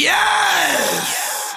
Yes!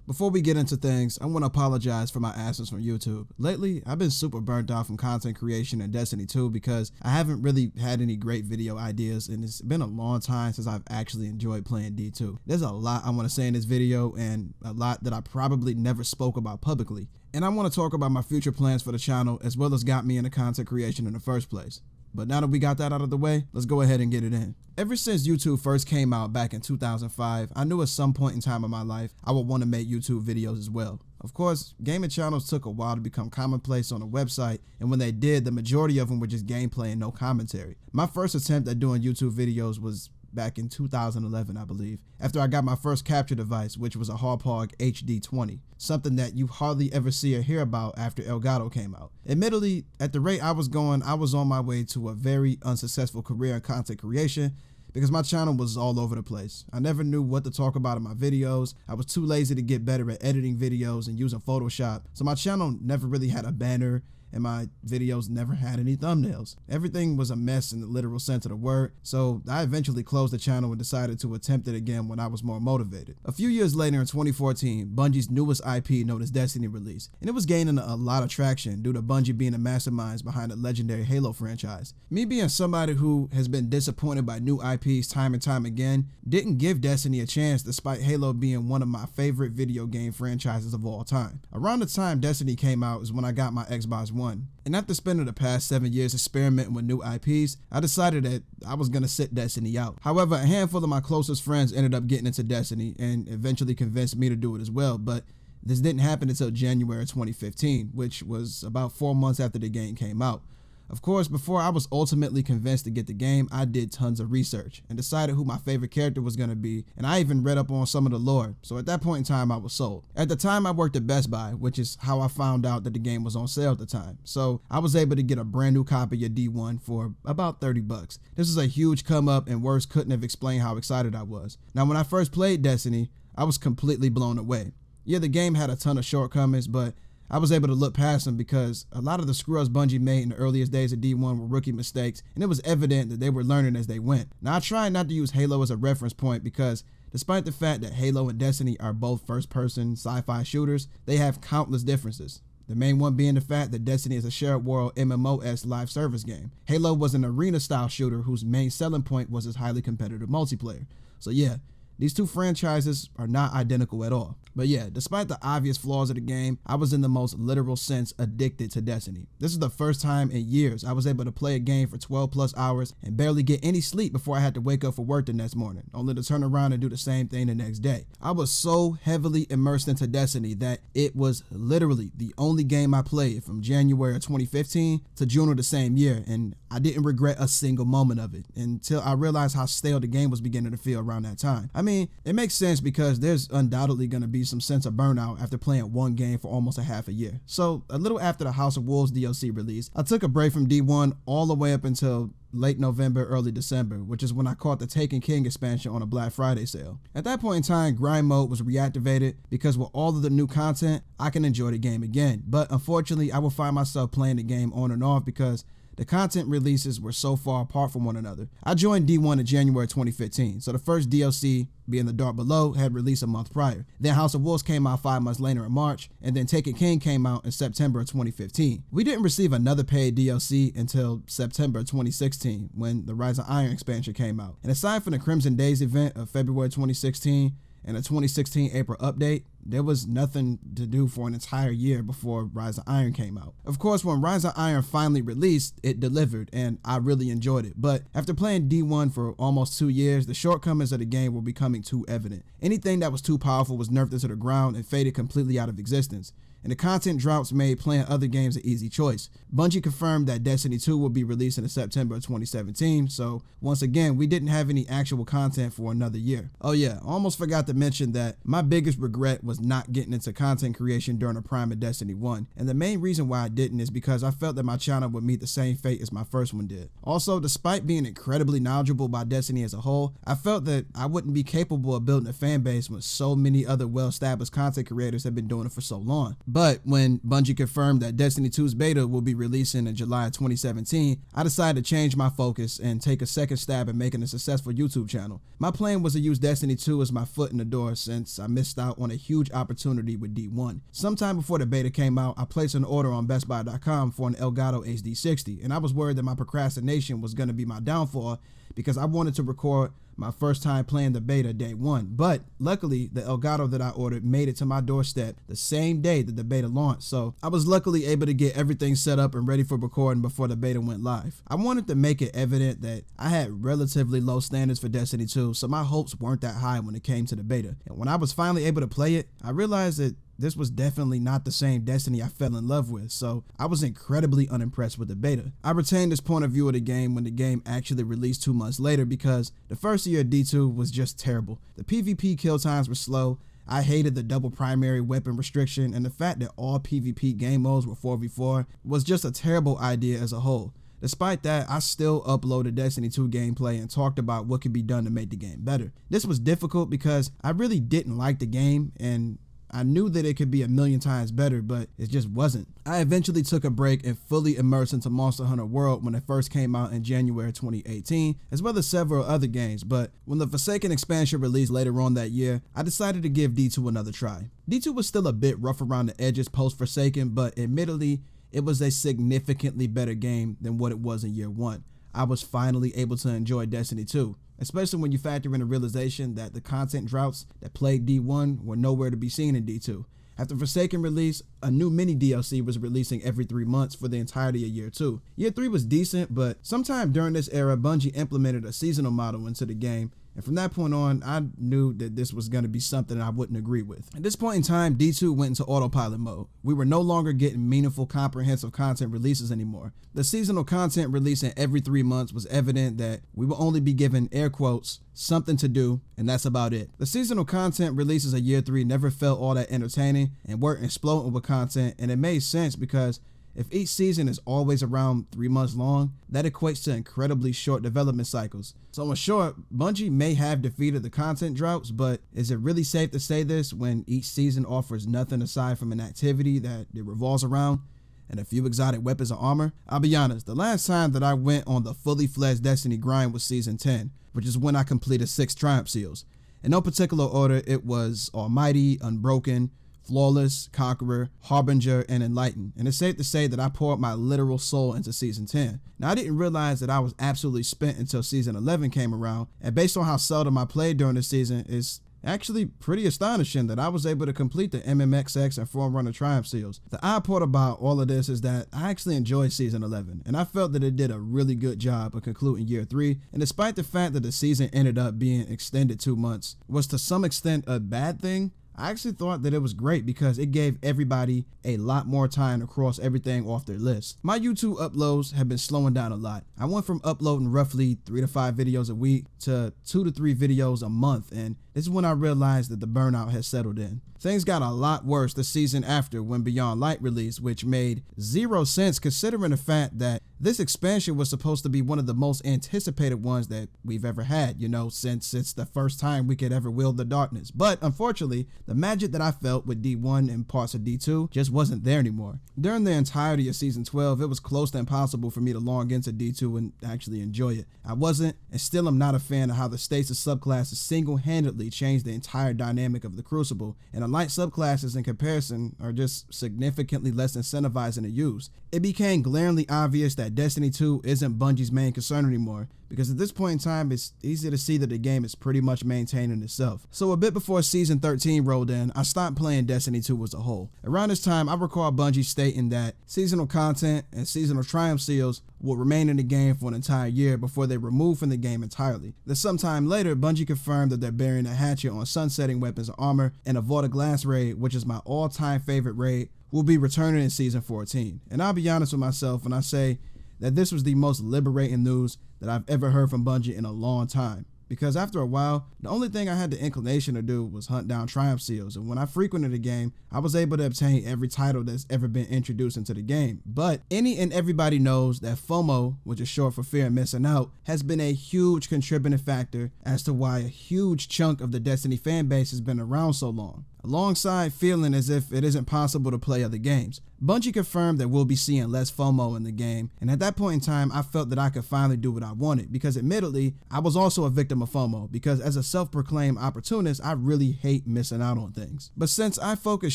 Before we get into things, I want to apologize for my absence from YouTube. Lately, I've been super burnt out from content creation and Destiny 2 because I haven't really had any great video ideas, and it's been a long time since I've actually enjoyed playing D2. There's a lot I want to say in this video and a lot that I probably never spoke about publicly. And I want to talk about my future plans for the channel as well as got me into content creation in the first place. But now that we got that out of the way, let's go ahead and get it in. Ever since YouTube first came out back in 2005, I knew at some point in time in my life, I would want to make YouTube videos as well. Of course, gaming channels took a while to become commonplace on a website, and when they did, the majority of them were just gameplay and no commentary. My first attempt at doing YouTube videos was back in 2011, I believe, after I got my first capture device, which was a Hauppauge HD20, something that you hardly ever see or hear about after Elgato came out. Admittedly, at the rate I was going, I was on my way to a very unsuccessful career in content creation because my channel was all over the place. I never knew what to talk about in my videos. I was too lazy to get better at editing videos and using Photoshop, so my channel never really had a banner, and my videos never had any thumbnails. Everything was a mess in the literal sense of the word, so I eventually closed the channel and decided to attempt it again when I was more motivated. A few years later in 2014, Bungie's newest IP known as Destiny released, and it was gaining a lot of traction due to Bungie being the masterminds behind the legendary Halo franchise. Me being somebody who has been disappointed by new IPs time and time again, didn't give Destiny a chance despite Halo being one of my favorite video game franchises of all time. Around the time Destiny came out is when I got my Xbox One. And after spending the past 7 years experimenting with new IPs, I decided that I was going to sit Destiny out. However, a handful of my closest friends ended up getting into Destiny and eventually convinced me to do it as well, but this didn't happen until January 2015, which was about 4 months after the game came out. Of course, before I was ultimately convinced to get the game, I did tons of research and decided who my favorite character was going to be, and I even read up on some of the lore, so at that point in time I was sold. At the time I worked at Best Buy, which is how I found out that the game was on sale at the time, so I was able to get a brand new copy of D1 for about 30 bucks. This is a huge come up, and words couldn't have explained how excited I was. Now when I first played Destiny, I was completely blown away. Yeah, the game had a ton of shortcomings, but I was able to look past them because a lot of the screw-ups Bungie made in the earliest days of D1 were rookie mistakes, and it was evident that they were learning as they went. Now I try not to use Halo as a reference point because despite the fact that Halo and Destiny are both first-person sci-fi shooters, they have countless differences. The main one being the fact that Destiny is a shared world MMO-esque live service game. Halo was an arena-style shooter whose main selling point was its highly competitive multiplayer. So yeah, these two franchises are not identical at all. But yeah, despite the obvious flaws of the game, I was in the most literal sense addicted to Destiny. This is the first time in years I was able to play a game for 12 plus hours and barely get any sleep before I had to wake up for work the next morning, only to turn around and do the same thing the next day. I was so heavily immersed into Destiny that it was literally the only game I played from January of 2015 to June of the same year, and I didn't regret a single moment of it until I realized how stale the game was beginning to feel around that time. I mean, it makes sense because there's undoubtedly going to be some sense of burnout after playing one game for almost a half a year. So a little after the House of Wolves DLC release, I took a break from D1 all the way up until late November, early December, which is when I caught the Taken King expansion on a Black Friday sale. At that point in time, grind mode was reactivated because with all of the new content, I can enjoy the game again. But unfortunately, I will find myself playing the game on and off because the content releases were so far apart from one another. I joined D1 in January 2015, so the first DLC, being The Dark Below, had released a month prior. Then House of Wolves came out 5 months later in March, and then Taken King came out in September of 2015. We didn't receive another paid DLC until September 2016, when the Rise of Iron expansion came out. And aside from the Crimson Days event of February 2016, and a 2016 April update, there was nothing to do for an entire year before Rise of Iron came out. Of course, when Rise of Iron finally released, it delivered, and I really enjoyed it. But after playing D1 for almost 2 years, the shortcomings of the game were becoming too evident. Anything that was too powerful was nerfed into the ground and faded completely out of existence. And the content drops made playing other games an easy choice. Bungie confirmed that Destiny 2 will be released in September of 2017, so once again, we didn't have any actual content for another year. Oh yeah, I almost forgot to mention that my biggest regret was not getting into content creation during the prime of Destiny 1, and the main reason why I didn't is because I felt that my channel would meet the same fate as my first one did. Also, despite being incredibly knowledgeable about Destiny as a whole, I felt that I wouldn't be capable of building a fan base when so many other well-established content creators have been doing it for so long. But when Bungie confirmed that Destiny 2's beta will be releasing in July of 2017, I decided to change my focus and take a second stab at making a successful YouTube channel. My plan was to use Destiny 2 as my foot in the door since I missed out on a huge opportunity with D1. Sometime before the beta came out, I placed an order on bestbuy.com for an Elgato HD60, and I was worried that my procrastination was going to be my downfall because I wanted to record my first time playing the beta day one. But luckily, the Elgato that I ordered made it to my doorstep the same day that the beta launched, so I was luckily able to get everything set up and ready for recording before the beta went live. I wanted to make it evident that I had relatively low standards for Destiny 2, so my hopes weren't that high when it came to the beta. And when I was finally able to play it, I realized that this was definitely not the same Destiny I fell in love with, so I was incredibly unimpressed with the beta. I retained this point of view of the game when the game actually released 2 months later because the first year of D2 was just terrible. The PvP kill times were slow, I hated the double primary weapon restriction, and the fact that all PvP game modes were 4v4 was just a terrible idea as a whole. Despite that, I still uploaded Destiny 2 gameplay and talked about what could be done to make the game better. This was difficult because I really didn't like the game, and I knew that it could be a million times better, but it just wasn't. I eventually took a break and fully immersed into Monster Hunter World when it first came out in January 2018, as well as several other games, but when the Forsaken expansion released later on that year, I decided to give D2 another try. D2 was still a bit rough around the edges post Forsaken, but admittedly, it was a significantly better game than what it was in year one. I was finally able to enjoy Destiny 2. Especially when you factor in the realization that the content droughts that plagued D1 were nowhere to be seen in D2. After Forsaken release, a new mini DLC was releasing every 3 months for the entirety of year 2. Year 3 was decent, but sometime during this era, Bungie implemented a seasonal model into the game, and from that point on, I knew that this was going to be something I wouldn't agree with. At this point in time, D2 went into autopilot mode. We were no longer getting meaningful, comprehensive content releases anymore. The seasonal content releasing every 3 months was evident that we will only be given, air quotes, something to do, and that's about it. The seasonal content releases of year 3 never felt all that entertaining and weren't exploding with content, and it made sense because if each season is always around 3 months long, that equates to incredibly short development cycles. So in short, Bungie may have defeated the content droughts, but is it really safe to say this when each season offers nothing aside from an activity that it revolves around and a few exotic weapons and armor? I'll be honest, the last time that I went on the fully fledged Destiny grind was season 10, which is when I completed 6 Triumph Seals. In no particular order, it was Almighty, Unbroken, Flawless, Conqueror, Harbinger, and Enlightened. And it's safe to say that I poured my literal soul into season 10. Now, I didn't realize that I was absolutely spent until season 11 came around, and based on how seldom I played during the season, it's actually pretty astonishing that I was able to complete the MMXX and Forerunner Triumph Seals. The odd part about all of this is that I actually enjoyed season 11, and I felt that it did a really good job of concluding year 3, and despite the fact that the season ended up being extended 2 months was to some extent a bad thing, I actually thought that it was great because it gave everybody a lot more time to cross everything off their list. My YouTube uploads have been slowing down a lot. I went from uploading roughly 3 to 5 videos a week to 2 to 3 videos a month, and this is when I realized that the burnout had settled in. Things got a lot worse the season after when Beyond Light released, which made zero sense considering the fact that this expansion was supposed to be one of the most anticipated ones that we've ever had, since it's the first time we could ever wield the darkness. But unfortunately, the magic that I felt with D1 and parts of D2 just wasn't there anymore. During the entirety of season 12, it was close to impossible for me to log into D2 and actually enjoy it. I wasn't, and still am not a fan of how the stasis subclasses single-handedly changed the entire dynamic of the Crucible, and the light subclasses in comparison are just significantly less incentivizing to use. It became glaringly obvious that Destiny 2 isn't Bungie's main concern anymore, because at this point in time, it's easy to see that the game is pretty much maintaining itself. So a bit before season 13 rolled in, I stopped playing Destiny 2 as a whole. Around this time, I recall Bungie stating that seasonal content and seasonal Triumph Seals will remain in the game for an entire year before they remove from the game entirely. Then sometime later, Bungie confirmed that they're burying a hatchet on sunsetting weapons and armor, and a Vault of Glass raid, which is my all-time favorite raid, will be returning in season 14. And I'll be honest with myself when I say that this was the most liberating news that I've ever heard from Bungie in a long time. Because after a while, the only thing I had the inclination to do was hunt down Triumph Seals, and when I frequented the game, I was able to obtain every title that's ever been introduced into the game. But any and everybody knows that FOMO, which is short for fear of missing out, has been a huge contributing factor as to why a huge chunk of the Destiny fan base has been around so long. alongside feeling as if it isn't possible to play other games. Bungie confirmed that we'll be seeing less FOMO in the game, and at that point in time, I felt that I could finally do what I wanted, because admittedly, I was also a victim of FOMO, because as a self-proclaimed opportunist, I really hate missing out on things. But since I focus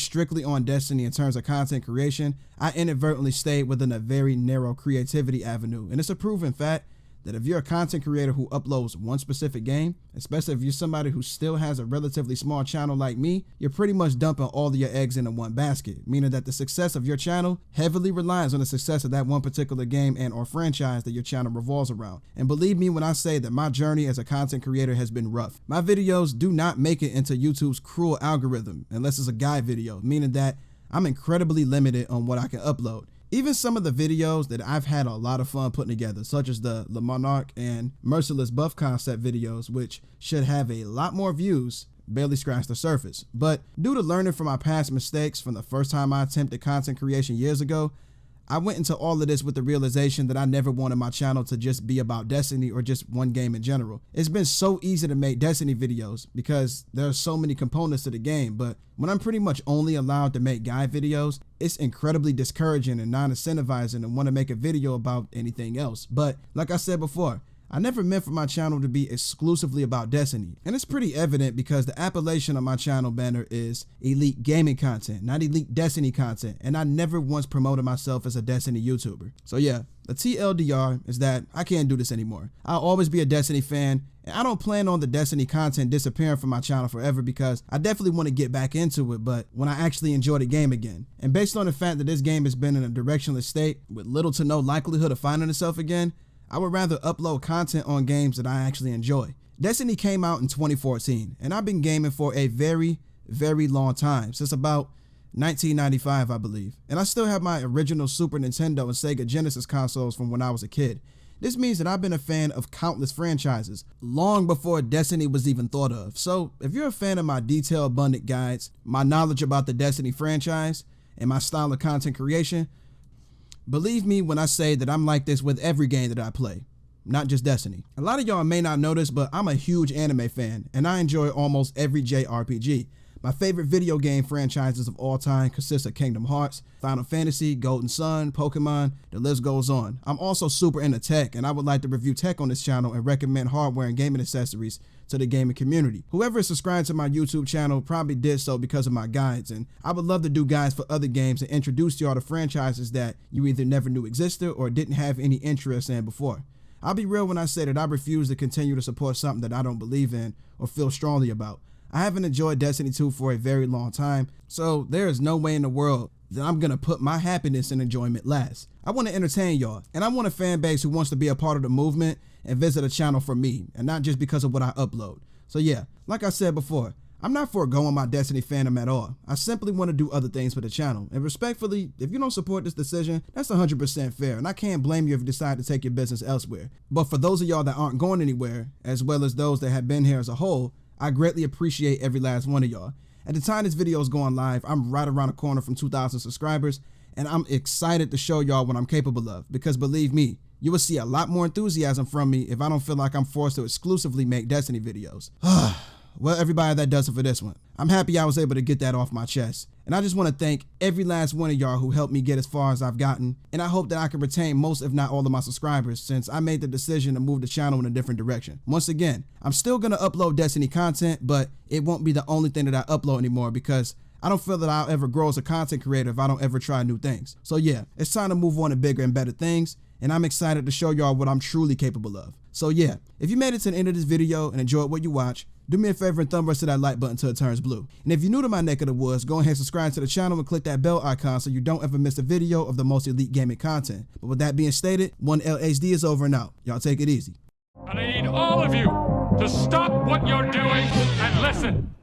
strictly on Destiny in terms of content creation, I inadvertently stayed within a very narrow creativity avenue, and it's a proven fact that if you're a content creator who uploads one specific game, especially if you're somebody who still has a relatively small channel like me, you're pretty much dumping all of your eggs into one basket, meaning that the success of your channel heavily relies on the success of that one particular game and or franchise that your channel revolves around. And believe me when I say that my journey as a content creator has been rough. My videos do not make it into YouTube's cruel algorithm unless it's a guide video, meaning that I'm incredibly limited on what I can upload. Even some of the videos that I've had a lot of fun putting together, such as the Le Monarch and Merciless Buff concept videos, which should have a lot more views, barely scratched the surface. But due to learning from my past mistakes from the first time I attempted content creation years ago, I went into all of this with the realization that I never wanted my channel to just be about Destiny or just one game in general. It's been so easy to make Destiny videos because there are so many components to the game, but when I'm pretty much only allowed to make guide videos, it's incredibly discouraging and non-incentivizing to want to make a video about anything else. But like I said before, I never meant for my channel to be exclusively about Destiny, and it's pretty evident because the appellation of my channel banner is Elite Gaming Content, not Elite Destiny Content, and I never once promoted myself as a Destiny YouTuber. So yeah, the TLDR is that I can't do this anymore. I'll always be a Destiny fan, and I don't plan on the Destiny content disappearing from my channel forever because I definitely want to get back into it, but when I actually enjoy the game again. And based on the fact that this game has been in a directionless state with little to no likelihood of finding itself again, I would rather upload content on games that I actually enjoy. Destiny came out in 2014, and I've been gaming for a very, very long time, since about 1995, I believe. And I still have my original Super Nintendo and Sega Genesis consoles from when I was a kid. This means that I've been a fan of countless franchises, long before Destiny was even thought of. So if you're a fan of my detail-abundant guides, my knowledge about the Destiny franchise, and my style of content creation, believe me when I say that I'm like this with every game that I play, not just Destiny. A lot of y'all may not know this, but I'm a huge anime fan, and I enjoy almost every JRPG. My favorite video game franchises of all time consist of Kingdom Hearts, Final Fantasy, Golden Sun, Pokemon, the list goes on. I'm also super into tech, and I would like to review tech on this channel and recommend hardware and gaming accessories to the gaming community. Whoever is subscribed to my YouTube channel probably did so because of my guides, and I would love to do guides for other games and introduce y'all to franchises that you either never knew existed or didn't have any interest in before. I'll be real when I say that I refuse to continue to support something that I don't believe in or feel strongly about. I haven't enjoyed Destiny 2 for a very long time, so there is no way in the world that I'm gonna put my happiness and enjoyment last. I want to entertain y'all, and I want a fan base who wants to be a part of the movement and visit a channel for me, and not just because of what I upload. So yeah, like I said before, I'm not foregoing my Destiny fandom at all. I simply want to do other things for the channel, and respectfully, if you don't support this decision, that's 100% fair, and I can't blame you if you decide to take your business elsewhere. But for those of y'all that aren't going anywhere, as well as those that have been here as a whole, I greatly appreciate every last one of y'all. At the time this video is going live, I'm right around the corner from 2,000 subscribers, and I'm excited to show y'all what I'm capable of, because believe me, you will see a lot more enthusiasm from me if I don't feel like I'm forced to exclusively make Destiny videos. Well, everybody, that does it for this one. I'm happy I was able to get that off my chest. And I just want to thank every last one of y'all who helped me get as far as I've gotten. And I hope that I can retain most, if not all, of my subscribers, since I made the decision to move the channel in a different direction. Once again, I'm still going to upload Destiny content, but it won't be the only thing that I upload anymore, because I don't feel that I'll ever grow as a content creator if I don't ever try new things. So yeah, it's time to move on to bigger and better things, and I'm excited to show y'all what I'm truly capable of. So yeah, if you made it to the end of this video and enjoyed what you watch, do me a favor and thumb rush to that like button until it turns blue. And if you're new to my neck of the woods, go ahead and subscribe to the channel and click that bell icon so you don't ever miss a video of the most elite gaming content. But with that being stated, 1LHD is over and out. Y'all take it easy. And I need all of you to stop what you're doing and listen.